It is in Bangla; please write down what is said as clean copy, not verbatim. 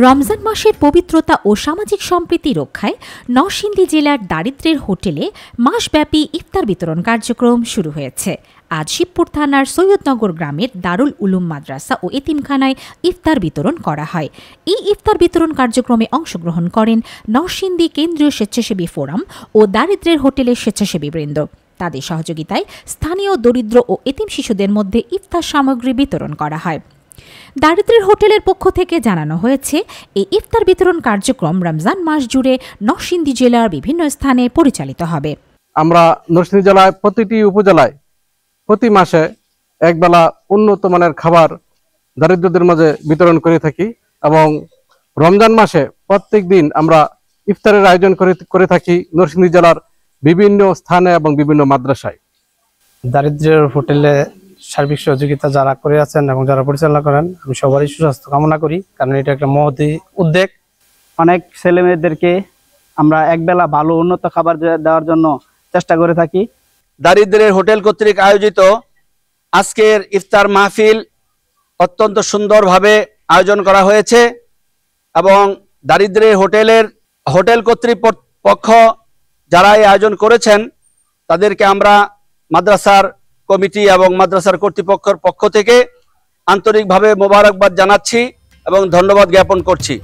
রমজান মাসের পবিত্রতা ও সামাজিক সম্প্রীতি রক্ষায় নরসিংদী জেলার দারিদ্র্যের হোটেলে মাসব্যাপী ইফতার বিতরণ কার্যক্রম শুরু হয়েছে। আজ শিবপুর থানার সৈয়দনগর গ্রামের দারুল উলুম মাদ্রাসা ও এতিমখানায় ইফতার বিতরণ করা হয়। এই ইফতার বিতরণ কার্যক্রমে অংশগ্রহণ করেন নরসিংদী কেন্দ্রীয় স্বেচ্ছাসেবী ফোরাম ও দারিদ্র্যের হোটেলের স্বেচ্ছাসেবীবৃন্দ। তাদের সহযোগিতায় স্থানীয় দরিদ্র ও এতিম শিশুদের মধ্যে ইফতার সামগ্রী বিতরণ করা হয়। দারিদ্র্যের হোটেলের পক্ষ থেকে জানানো হয়েছে, এই ইফতার বিতরণ কার্যক্রম রমজান মাস জুড়ে নরসিংদী জেলার বিভিন্ন স্থানে পরিচালিত হবে। আমরা নরসিংদী জেলায় প্রতিটি উপজেলায় প্রতি মাসে একবেলা উন্নত মানের খাবার দারিদ্রদের মাঝে বিতরণ করে থাকি এবং রমজান মাসে প্রত্যেক দিন আমরা ইফতারের আয়োজন করে থাকি নরসিংদী জেলার বিভিন্ন স্থানে এবং বিভিন্ন মাদ্রাসায়। দারিদ্র্যের হোটেলে সার্বিক সহযোগিতা যারা করে আছেন এবং যারা পরিচালনা করেন, আমি সবারই সুস্বাস্থ্য কামনা করি, কারণ এটা একটা মহৎ উদ্যোগ। অনেক ছেলে মেয়েদেরকে আমরা একবেলা ভালো উন্নত খাবার দেওয়ার জন্য চেষ্টা করে থাকি। দারিদ্র্যের হোটেল কর্তৃক আয়োজিত আজকের ইফতার মাহফিল অত্যন্ত সুন্দরভাবে আয়োজন করা হয়েছে এবং দারিদ্র্যের হোটেল কর্তৃপক্ষ যারা এই আয়োজন করেছেন তাদেরকে আমরা মাদ্রাসার কমিটি এবং মাদ্রাসার কর্তৃপক্ষের পক্ষ থেকে আন্তরিকভাবে মোবারকবাদ জানাচ্ছি এবং ধন্যবাদ জ্ঞাপন করছি।